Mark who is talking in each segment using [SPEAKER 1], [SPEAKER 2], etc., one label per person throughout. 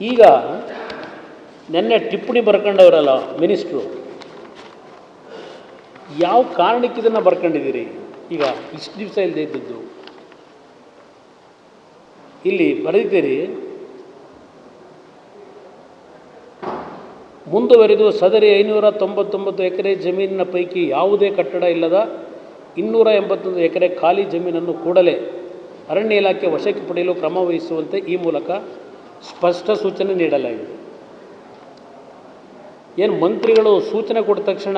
[SPEAKER 1] ಈಗ ನೆನ್ನೆ ಟಿಪ್ಪಣಿ ಬರ್ಕೊಂಡವರಲ್ಲ ಮಿನಿಸ್ಟ್ರು, ಯಾವ ಕಾರಣಕ್ಕೆ ಇದನ್ನು ಬರ್ಕೊಂಡಿದ್ದೀರಿ? ಈಗ ಇಷ್ಟು ದಿವಸ ಇಲ್ಲದೆ ಇದ್ದದ್ದು ಇಲ್ಲಿ ಬರೆದಿದ್ದೀರಿ. ಮುಂದುವರಿದು ಸದರಿ 599 ಎಕರೆ ಜಮೀನಿನ ಪೈಕಿ ಯಾವುದೇ ಕಟ್ಟಡ ಇಲ್ಲದ 281 ಎಕರೆ ಖಾಲಿ ಜಮೀನನ್ನು ಕೂಡಲೇ ಅರಣ್ಯ ಇಲಾಖೆ ವಶಕ್ಕೆ ಪಡೆಯಲು ಕ್ರಮ ವಹಿಸುವಂತೆ ಈ ಮೂಲಕ ಸ್ಪಷ್ಟ ಸೂಚನೆ ನೀಡಲಾಗಿದೆ. ಏನು ಮಂತ್ರಿಗಳು ಸೂಚನೆ ಕೊಟ್ಟ ತಕ್ಷಣ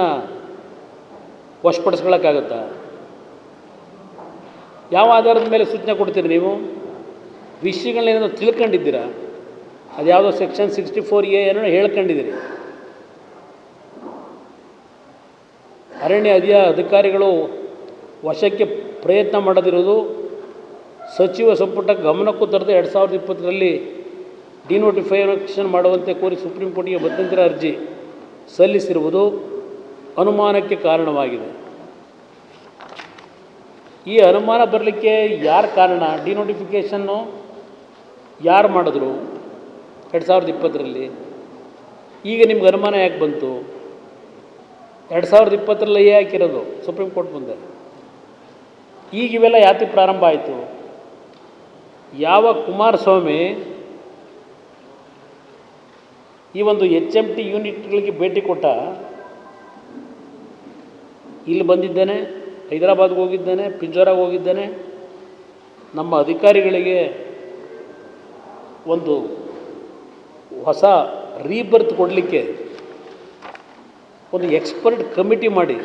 [SPEAKER 1] ವಶಪಡಿಸ್ಕೊಳ್ಳೋಕ್ಕಾಗುತ್ತಾ? ಯಾವ ಆಧಾರದ ಮೇಲೆ ಸೂಚನೆ ಕೊಡ್ತೀರಿ ನೀವು? ವಿಷಯಗಳನ್ನೇನೋ ತಿಳ್ಕೊಂಡಿದ್ದೀರಾ? ಅದು ಯಾವುದೋ ಸೆಕ್ಷನ್ 64A ಏನೋ ಹೇಳ್ಕೊಂಡಿದ್ದೀರಿ. ಅರಣ್ಯ ಅಧಿಕಾರಿಗಳು ವಶಕ್ಕೆ ಪ್ರಯತ್ನ ಮಾಡದಿರೋದು ಸಚಿವ ಸಂಪುಟ ಗಮನಕ್ಕೂ ತರದೆ 2020ರಲ್ಲಿ ಡಿನೋಟಿಫಿಕೇಷನ್ ಮಾಡುವಂತೆ ಕೋರಿ ಸುಪ್ರೀಂ ಕೋರ್ಟ್ಗೆ ಮಧ್ಯಂತರ ಅರ್ಜಿ ಸಲ್ಲಿಸಿರುವುದು ಅನುಮಾನಕ್ಕೆ ಕಾರಣವಾಗಿದೆ. ಈ ಅನುಮಾನ ಬರಲಿಕ್ಕೆ ಯಾರು ಕಾರಣ? ಡಿನೋಟಿಫಿಕೇಷನ್ನು ಯಾರು ಮಾಡಿದ್ರು 2020ರಲ್ಲಿ? ಈಗ ನಿಮ್ಗೆ ಅನುಮಾನ ಯಾಕೆ ಬಂತು? 2020ರಲ್ಲಿ ಹಾಕಿರೋದು ಸುಪ್ರೀಂ ಕೋರ್ಟ್ ಮುಂದೆ. ಈಗ ಇವೆಲ್ಲ ಯಾತಿ ಪ್ರಾರಂಭ ಆಯಿತು? ಯಾವ ಕುಮಾರಸ್ವಾಮಿ ಈ ಒಂದು HMT ಯೂನಿಟ್ಗಳಿಗೆ ಭೇಟಿ ಕೊಟ್ಟ, ಇಲ್ಲಿ ಬಂದಿದ್ದೇನೆ, ಹೈದರಾಬಾದ್ಗೆ ಹೋಗಿದ್ದೇನೆ, ಪಿಂಜೋರಾಗೆ ಹೋಗಿದ್ದೇನೆ, ನಮ್ಮ ಅಧಿಕಾರಿಗಳಿಗೆ ಒಂದು ಹೊಸ ರೀಬರ್ತ್ ಕೊಡಲಿಕ್ಕೆ ಒಂದು ಎಕ್ಸ್ಪರ್ಟ್ ಕಮಿಟಿ ಮಾಡಿ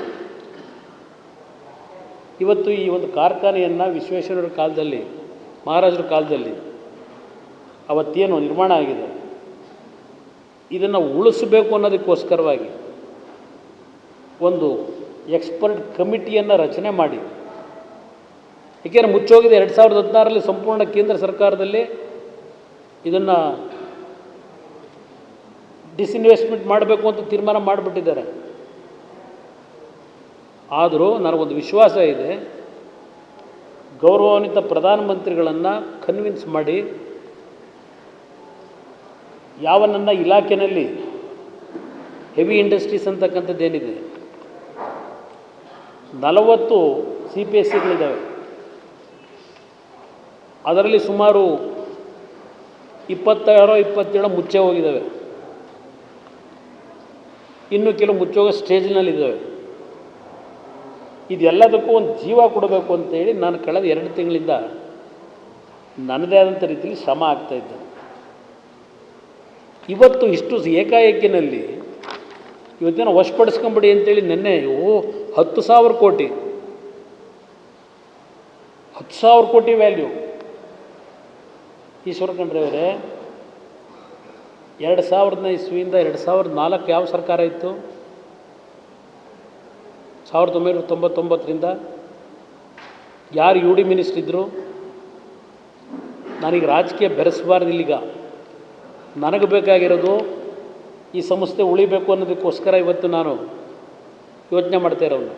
[SPEAKER 1] ಇವತ್ತು ಈ ಒಂದು ಕಾರ್ಖಾನೆಯನ್ನು ವಿಶ್ವೇಶ್ವರಯ್ಯ ಕಾಲದಲ್ಲಿ, ಮಹಾರಾಜರ ಕಾಲದಲ್ಲಿ ಅವತ್ತೇನು ನಿರ್ಮಾಣ ಆಗಿದೆ ಇದನ್ನು ಉಳಿಸಬೇಕು ಅನ್ನೋದಕ್ಕೋಸ್ಕರವಾಗಿ ಒಂದು ಎಕ್ಸ್ಪರ್ಟ್ ಕಮಿಟಿಯನ್ನು ರಚನೆ ಮಾಡಿ, ಏಕೆಂದರೆ ಮುಚ್ಚೋಗಿದೆ 2016ರಲ್ಲಿ ಸಂಪೂರ್ಣ ಕೇಂದ್ರ ಸರ್ಕಾರದಲ್ಲಿ ಇದನ್ನು ಡಿಸ್ಇನ್ವೆಸ್ಟ್ಮೆಂಟ್ ಮಾಡಬೇಕು ಅಂತ ತೀರ್ಮಾನ ಮಾಡಿಬಿಟ್ಟಿದ್ದಾರೆ. ಆದರೂ ನನಗೊಂದು ವಿಶ್ವಾಸ ಇದೆ, ಗೌರವಾನ್ವಿತ ಪ್ರಧಾನಮಂತ್ರಿಗಳನ್ನು ಕನ್ವಿನ್ಸ್ ಮಾಡಿ ಯಾವ ನನ್ನ ಇಲಾಖೆಯಲ್ಲಿ ಹೆವಿ ಇಂಡಸ್ಟ್ರೀಸ್ ಅಂತಕ್ಕಂಥದ್ದೇನಿದೆ 40 CPSEಗಳಿದ್ದಾವೆ. ಅದರಲ್ಲಿ ಸುಮಾರು 26-27 ಮುಚ್ಚೆ ಹೋಗಿದ್ದಾವೆ. ಇನ್ನು ಕೆಲವು ಮುಚ್ಚೋಗೋ ಸ್ಟೇಜ್ನಲ್ಲಿದ್ದಾವೆ. ಇದೆಲ್ಲದಕ್ಕೂ ಒಂದು ಜೀವ ಕೊಡಬೇಕು ಅಂತೇಳಿ ನಾನು ಕಳೆದ 2 ತಿಂಗಳಿಂದ ನನ್ನದೇ ಆದಂಥ ರೀತಿಯಲ್ಲಿ ಶ್ರಮ ಆಗ್ತಾಯಿದ್ದೆ. ಇವತ್ತು ಇಷ್ಟು ಏಕಾಏಕಿನಲ್ಲಿ ಇವತ್ತೇನೋ ವಶಪಡಿಸ್ಕೊಂಬಿಡಿ ಅಂತೇಳಿ ನೆನ್ನೆ 10,000 ಕೋಟಿ 10,000 ಕೋಟಿ ವ್ಯಾಲ್ಯೂ. ಈಶ್ವರ ಖಂಡ್ರೆ ಅವರೇ, 2000ನೇ ಇಸ್ವಿಯಿಂದ 2004 ಯಾವ ಸರ್ಕಾರ ಇತ್ತು? 1999ರಿಂದ ಯಾರು UD ಮಿನಿಸ್ಟ್ರ್ ಇದ್ದರು? ನನಗೆ ರಾಜಕೀಯ ಬೆರೆಸಬಾರ್ದಿಲ್ಲೀಗ. ನನಗೆ ಬೇಕಾಗಿರೋದು ಈ ಸಂಸ್ಥೆ ಉಳಿಬೇಕು ಅನ್ನೋದಕ್ಕೋಸ್ಕರ ಇವತ್ತು ನಾನು ಯೋಚನೆ ಮಾಡ್ತಾ ಇರೋನು.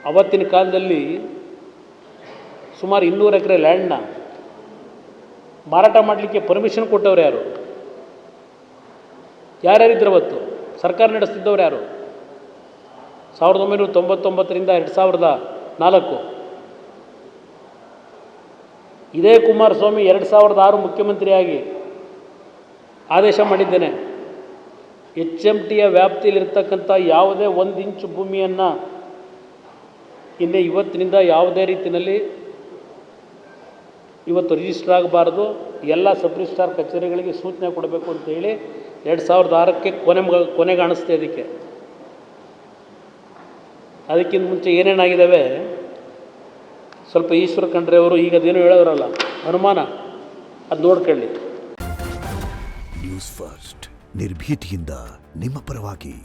[SPEAKER 1] ಅವತ್ತಿನ ಕಾಲದಲ್ಲಿ ಸುಮಾರು 200 ಎಕರೆ ಲ್ಯಾಂಡ್ನ ಮಾರಾಟ ಮಾಡಲಿಕ್ಕೆ ಪರ್ಮಿಷನ್ ಕೊಟ್ಟವ್ರು ಯಾರು? ಯಾರ್ಯಾರಿದ್ರು ಅವತ್ತು? ಸರ್ಕಾರ ನಡೆಸ್ತಿದ್ದವ್ರು ಯಾರು? 1999ರಿಂದ 2004 ಇದೇ ಕುಮಾರಸ್ವಾಮಿ 2006 ಮುಖ್ಯಮಂತ್ರಿಯಾಗಿ ಆದೇಶ ಮಾಡಿದ್ದೇನೆ, HMTಯ ವ್ಯಾಪ್ತಿಯಲ್ಲಿರ್ತಕ್ಕಂಥ ಯಾವುದೇ 1 ಇಂಚು ಭೂಮಿಯನ್ನು ಇನ್ನೇ ಇವತ್ತಿನಿಂದ ಯಾವುದೇ ರೀತಿಯಲ್ಲಿ ಇವತ್ತು ರಿಜಿಸ್ಟರ್ ಆಗಬಾರ್ದು, ಎಲ್ಲ ಸಬ್ ರಿಜಿಸ್ಟ್ರಾರ್ ಕಚೇರಿಗಳಿಗೆ ಸೂಚನೆ ಕೊಡಬೇಕು ಅಂತೇಳಿ 2006ಕ್ಕೆ ಕೊನೆಗಾಣಿಸ್ತೆ. ಅದಕ್ಕಿಂತ ಮುಂಚೆ ಏನೇನಾಗಿದ್ದಾವೆ ಸ್ವಲ್ಪ ಈಶ್ವರ ಖಂಡ್ರೆ ಅವರು ಈಗ ಅದೇನು ಹೇಳೋರಲ್ಲ ಅನುಮಾನ, ಅದು ನೋಡ್ಕೊಳ್ಳಿ.
[SPEAKER 2] ನ್ಯೂಸ್ ಫಸ್ಟ್ ನಿರ್ಭೀತಿಯಿಂದ ನಿಮ್ಮ ಪರವಾಗಿ.